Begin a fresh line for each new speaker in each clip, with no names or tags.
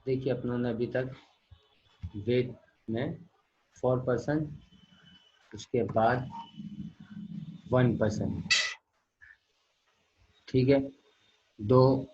देखिए अपनों ने अभी तक वेट में 4%, उसके बाद 1%, ठीक है। दो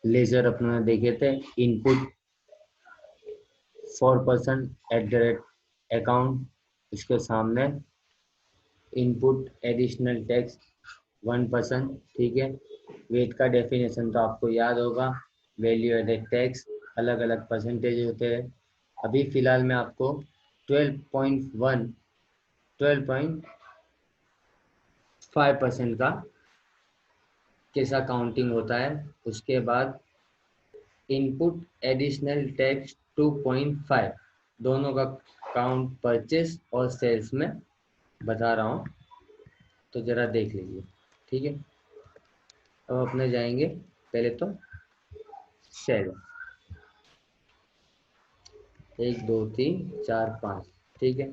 लेजर अपनों ने देखे थे, input 4% at the rate account, इसके सामने इनपुट एडिशनल टैक्स 1%, ठीक है। वेट का डेफिनेशन तो आपको याद होगा, वैल्यू एडेड टैक्स, अलग अलग परसेंटेज होते हैं। अभी फिलहाल मैं आपको 12.5% का कैसा काउंटिंग होता है, उसके बाद इनपुट एडिशनल टैक्स 2.5, दोनों का काउंट परचेस और सेल्स में बता रहा हूँ, तो ज़रा देख लीजिए, ठीक है। अब अपने जाएंगे पहले तो सेल, 1 2 3 4 5, ठीक है।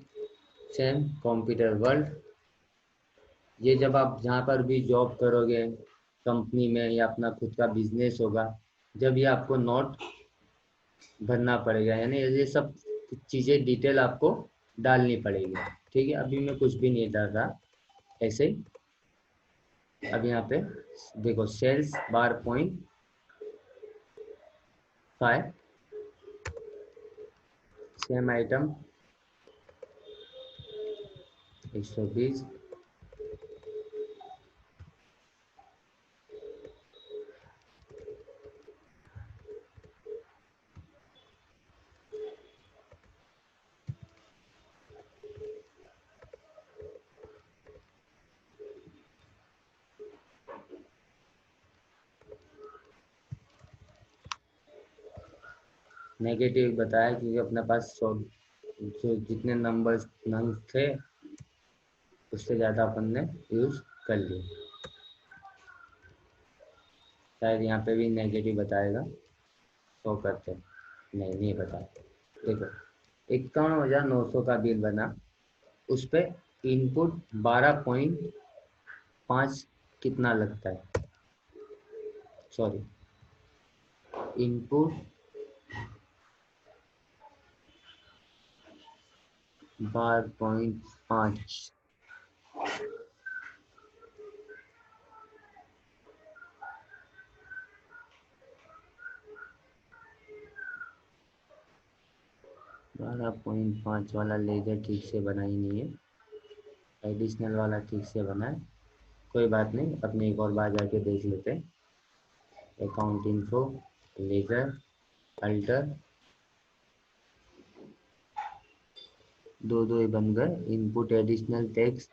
सेम कंप्यूटर वर्ल्ड, ये जब आप जहाँ पर भी जॉब करोगे कंपनी में या अपना खुद का बिजनेस होगा, जब ये आपको नोट भरना पड़ेगा, यानी ये सब चीज़ें डिटेल आपको डालनी पड़ेगी, ठीक है। अभी मैं कुछ भी नहीं डाल रहा, ऐसे ही। अब यहाँ पे देखो सेल्स बार 0.5, सेम आइटम 120, नेगेटिव बताया क्योंकि अपने पास 100 जो जितने नंबर्स नंग थे उससे ज़्यादा अपन ने यूज़ कर लिए। शायद यहाँ पे भी नेगेटिव बताएगा, 100 करते, नहीं नहीं बताया। देखो 51,900 का बिल बना, उस पे इनपुट 12.5 कितना लगता है, सॉरी इनपुट 12.5, 12.5 वाला लेजर ठीक से बना ही नहीं है, एडिशनल वाला ठीक से बना है। कोई बात नहीं, अपने एक और बार जाके देख लेते हैं। अकाउंट इन्फो, लेजर, अल्टर, दो दो बन गए। इनपुट एडिशनल टैक्स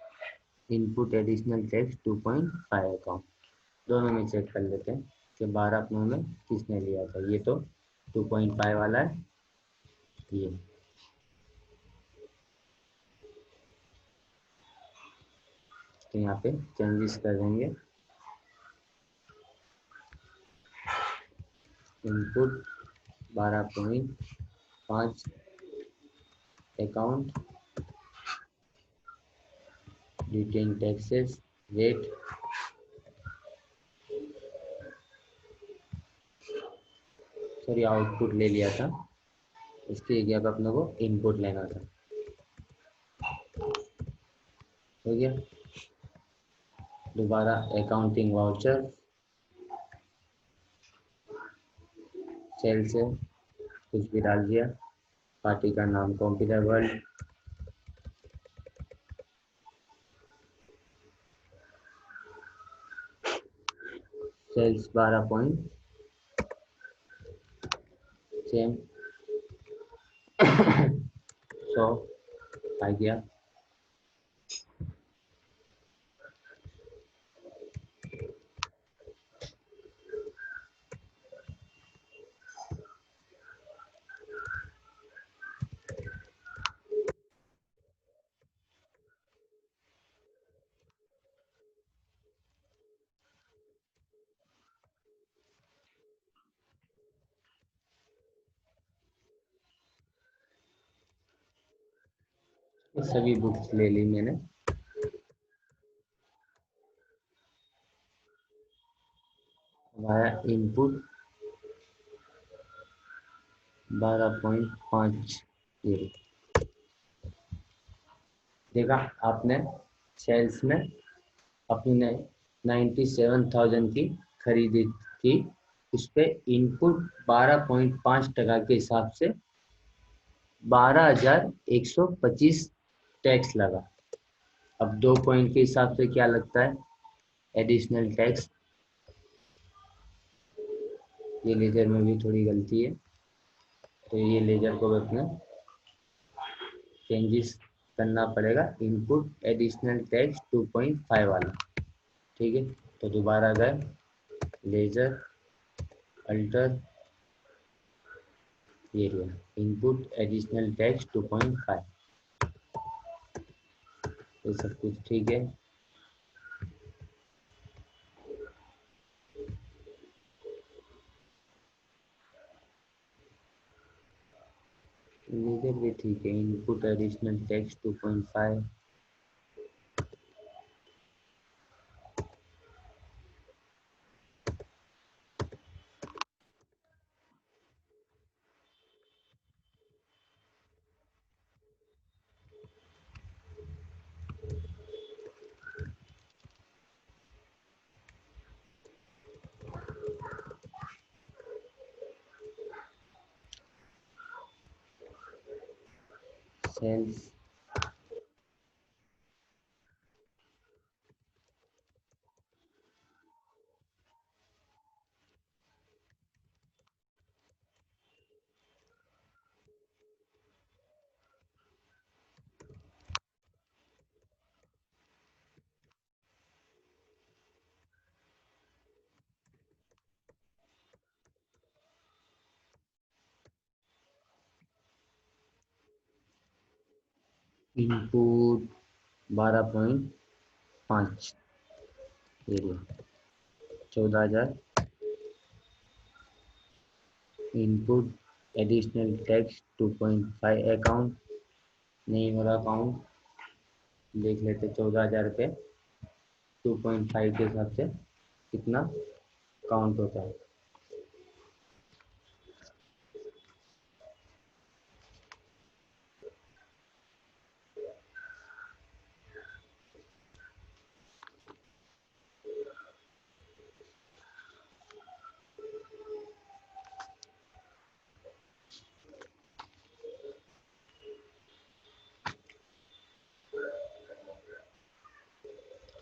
2.5 अकाउंट, दोनों में चेक कर लेते हैं कि 12 अपनों में किसने लिया था। ये तो 2.5 वाला है, ये तो यहाँ पे चेंजेस कर देंगे। Input 12.5 account, retain taxes rate, sorry output ले लिया था, इसकी जगह पे अपने को इनपुट लेना था, हो गया। दोबारा अकाउंटिंग वाउचर, सेल से कुछ भी डाल दिया, पार्टी का नाम computer world, sales 12 point, same 100 आ गया। सभी बुक्स ले ली मैंने। हमारा इनपुट 12.50 देखा आपने। सेल्स में अपनी ने 97,000 की खरीदी थी, उस पे इनपुट 12.5% के हिसाब से 12,125 टैक्स लगा। अब 2 पॉइंट के हिसाब से क्या लगता है एडिशनल टैक्स। ये लेजर में भी थोड़ी गलती है, तो ये लेजर को अपने चेंजेस करना पड़ेगा। इनपुट एडिशनल टैक्स 2.5 वाला, ठीक है। तो दोबारा गए ledger alter area, input additional tax 2.5, ये सब कुछ ठीक है। लेजर भी ठीक है, input additional tax 2.5। Sales input 12.5 area 14,000। Input additional tax 2.5 account नहीं हो रहा काउंट, देख लेते 14,000 पे 2.5 के हिसाब से कितना काउंट होता है।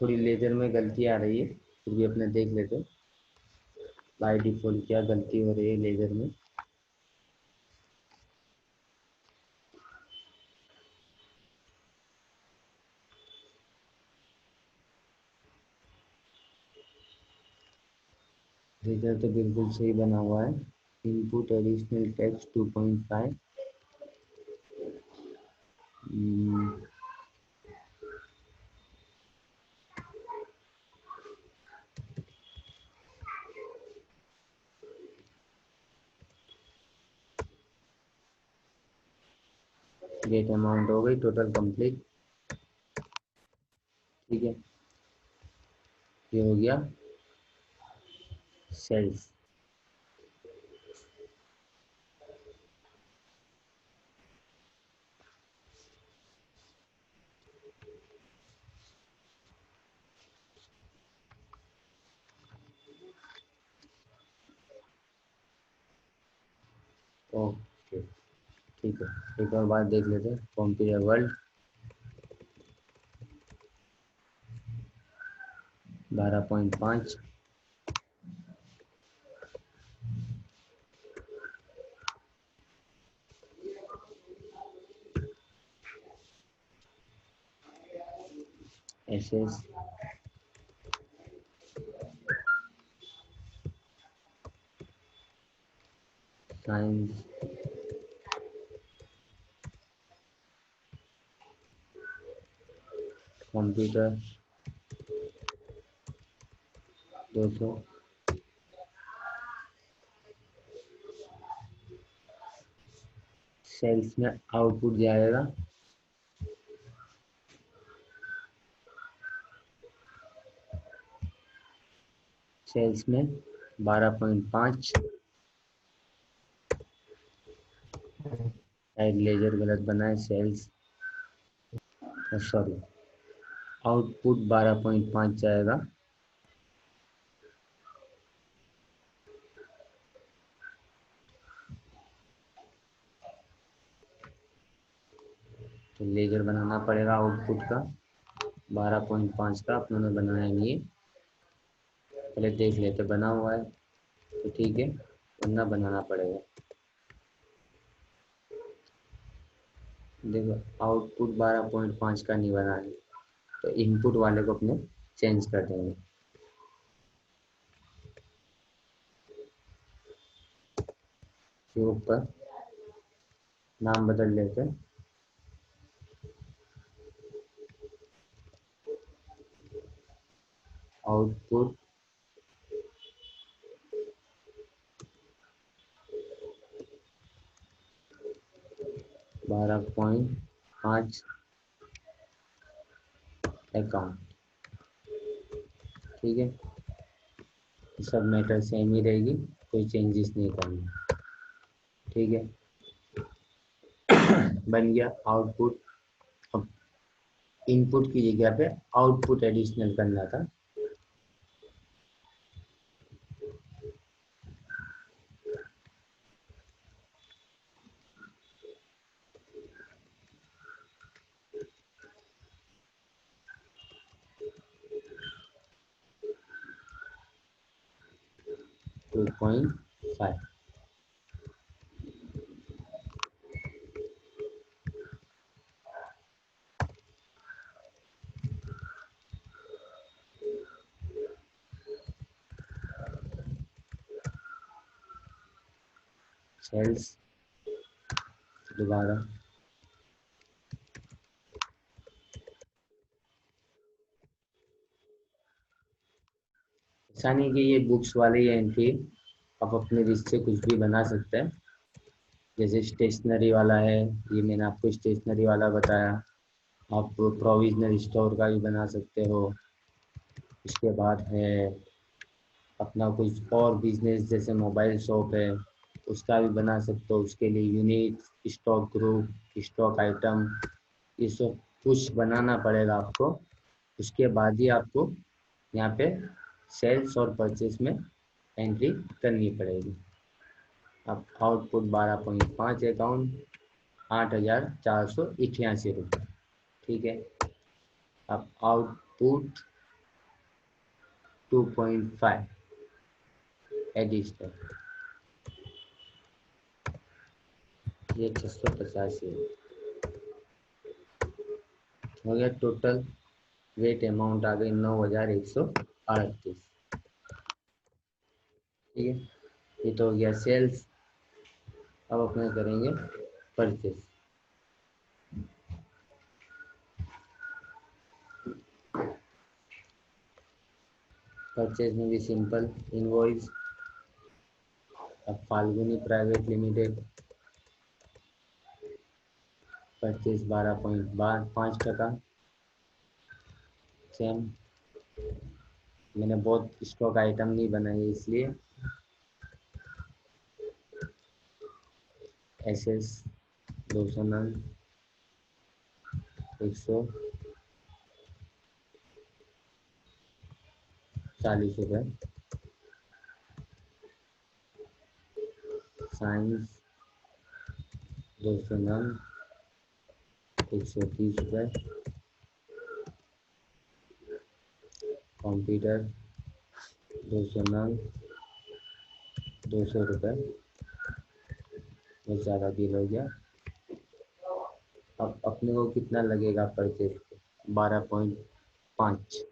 थोड़ी लेजर में गलती आ रही है, फिर भी अपने देख लेते बाय डिफॉल्ट क्या गलती हो रही है लेजर में। लेजर तो बिल्कुल सही बना हुआ है। Input additional tax 2.5, get amount हो गई टोटल कंप्लीट, ठीक है। ये हो गया सेल्स। ओके, ठीक है। एक और बात देख लेते हैं computer world 12.5 SS science computer 200। Sales में आउटपुट जाएगा सेल्स में 12.5 एड लेजर गलत बना है, सेल्स सॉरी, आउटपुट 12.5 जाएगा। तो लेजर बनाना पड़ेगा आउटपुट का 12.5 का, अपनों ने बनाया नहीं है, पहले देख लेते बना हुआ है तो ठीक है, वरना बनाना पड़ेगा। देखो आउटपुट 12.5 का नहीं बना है, तो इनपुट वाले को अपने चेंज कर देंगे। के ऊपर नाम बदल लेते हैं, आउटपुट 12.5 अकाउंट, ठीक है। सब मैटर सेम ही रहेगी, कोई चेंजेस नहीं करना, ठीक है। बन गया आउटपुट। अब इनपुट की जगह पे आउटपुट एडिशनल करना था, 2.5। सेल्स दोबारा ऐसा नहीं कि ये बुक्स वाली एंट्री, आप अपने रिश्ते से कुछ भी बना सकते हैं। जैसे स्टेशनरी वाला है, ये मैंने आपको स्टेशनरी वाला बताया, आप प्रोविजनल स्टोर का भी बना सकते हो। इसके बाद है अपना कुछ और बिजनेस, जैसे मोबाइल शॉप है, उसका भी बना सकते हो। उसके लिए unit, stock group, stock item, ये सब कुछ बनाना पड़ेगा आपको। उसके बाद ही आपको यहाँ पे सेल्स और परचेस में एंट्री करनी पड़ेगी। अब आउटपुट 12.5 अकाउंट 8,488 रुपये, ठीक है। अब आउटपुट 2.5 एडिशनल, ये 685 हो गया। टोटल वेट अमाउंट आ गई 9,138, ठीक है। ये तो हो गया सेल्स। अब अपने करेंगे परचेस। परचेज में भी सिंपल इनवॉइस। अब Falguni private limited purchase 12.5%। Same, मैंने बहुत स्टॉक आइटम नहीं बनाए इसलिए। एसएस 200 नग 140 रुपये। साइंस 200 नग 130 रुपये। कंप्यूटर 200 नग 200 रुपये, बहुत ज़्यादा बिल हो गया। अब अपने को कितना लगेगा परचेज पे? 12.5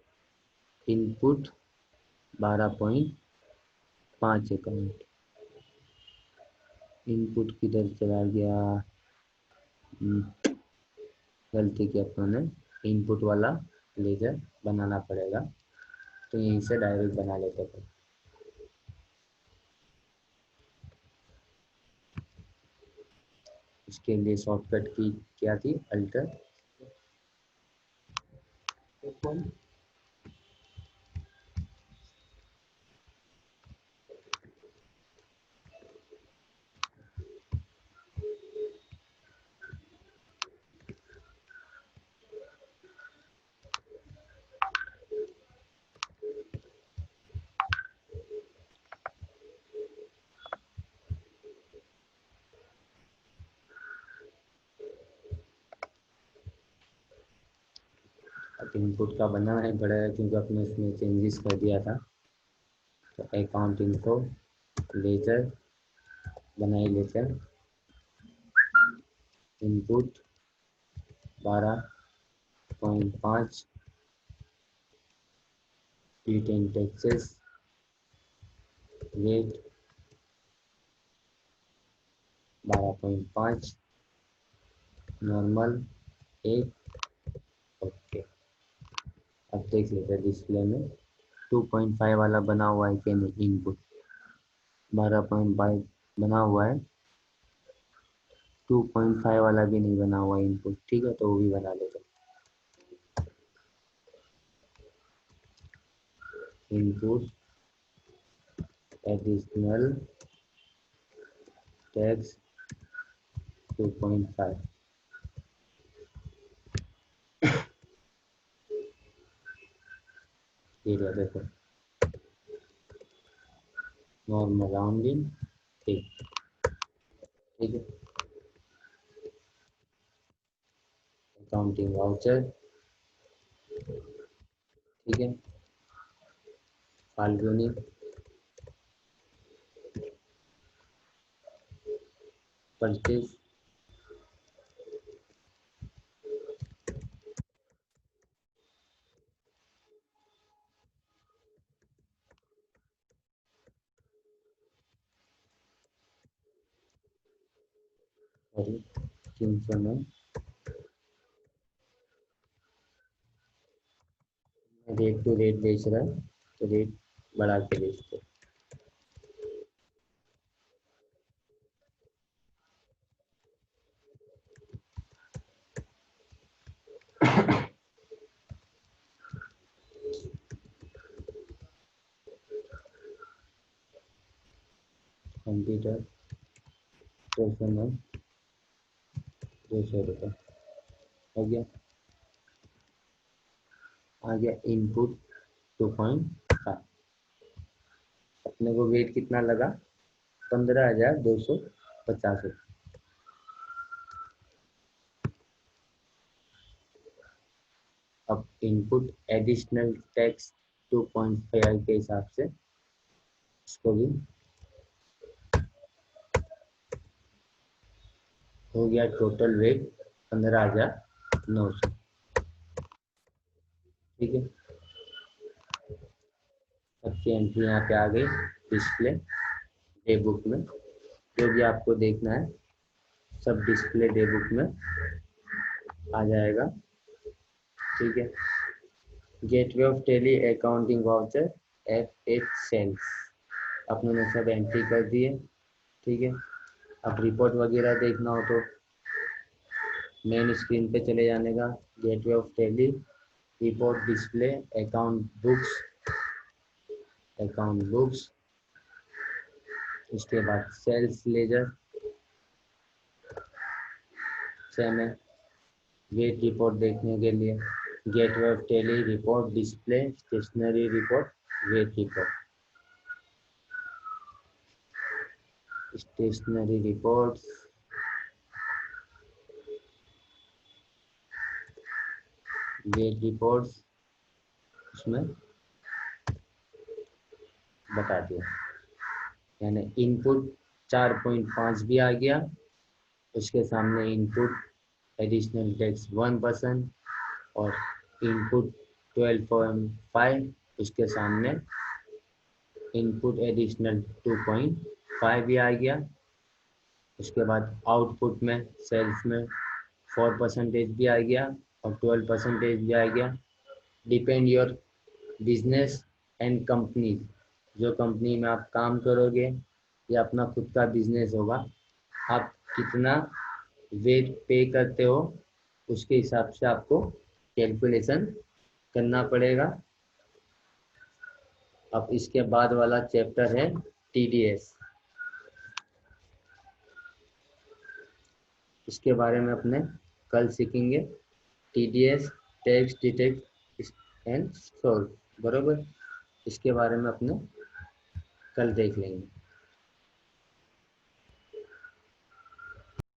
इनपुट, 12.5 अकाउंट। इनपुट किधर चला गया? गलती की अपनों ने, इनपुट वाला लेजर बनाना पड़ेगा, तो यहीं से डायरेक्ट बना लेते थे। इसके लिए शॉर्टकट की क्या थी? अल्टर इनपुट का बना है बड़ा है क्योंकि अपने इसमें चेंजेस कर दिया था। तो अकाउंट इनको लेजर बनाई ledger input 12.5 T10 taxes rate 12.5 normal 1। Okay, अब देख लेते हैं डिस्प्ले में 2.5 वाला बना हुआ है कि नहीं। इनपुट 12.5 बना हुआ है, 2.5 वाला भी नहीं बना हुआ इनपुट। ठीक है, तो वो भी बना लेते हैं। Input additional tax 2.5। ठीक है, देखो नॉर्मल राउंडिंग। ठीक ठीक है। Accounting voucher. ठीक है। फाल्गुनी परचेज सॉरी 300 में रेट टू रेट बेच रहा है तो रेट बढ़ा के बेचते। कंप्यूटर 200 में 200 रुपये हो गया। आ गया इनपुट 2.5। अपने को वेट कितना लगा, 15,250 रुपये। अब इनपुट एडिशनल टैक्स 2.5 के हिसाब से इसको भी हो गया। Total weight 15,900। ठीक है, सबकी एंट्री यहाँ पे आ गई डिस्प्ले डे बुक में। जो भी आपको देखना है सब डिस्प्ले डे बुक में आ जाएगा। ठीक है। Gateway of Tally accounting voucher F8 sales अपने ने सब एंट्री कर दिए। ठीक है। अब रिपोर्ट वगैरह देखना हो तो मेन स्क्रीन पे चले जाने का। Gateway of Tally report display account books उसके बाद सेल्स लेजर सेम है। वेट रिपोर्ट देखने के लिए gateway of Tally report display stationery report VAT report stationery reports VAT reports उसमें बता दिया। यानी इनपुट 4.5 भी आ गया, उसके सामने इनपुट एडिशनल टैक्स 1% और इनपुट 12.5 उसके सामने इनपुट एडिशनल 2.5 भी आ गया। उसके बाद आउटपुट में सेल्स में 4% भी आ गया और 12% भी आ गया। Depend your business and company, जो कंपनी में आप काम करोगे या अपना खुद का बिजनेस होगा, आप कितना वेट पे करते हो उसके हिसाब से आपको कैलकुलेशन करना पड़ेगा। अब इसके बाद वाला चैप्टर है टीडीएस। इसके बारे में अपने कल सीखेंगे। TDS tax detect and solve, बरोबर। इसके बारे में अपने कल देख लेंगे।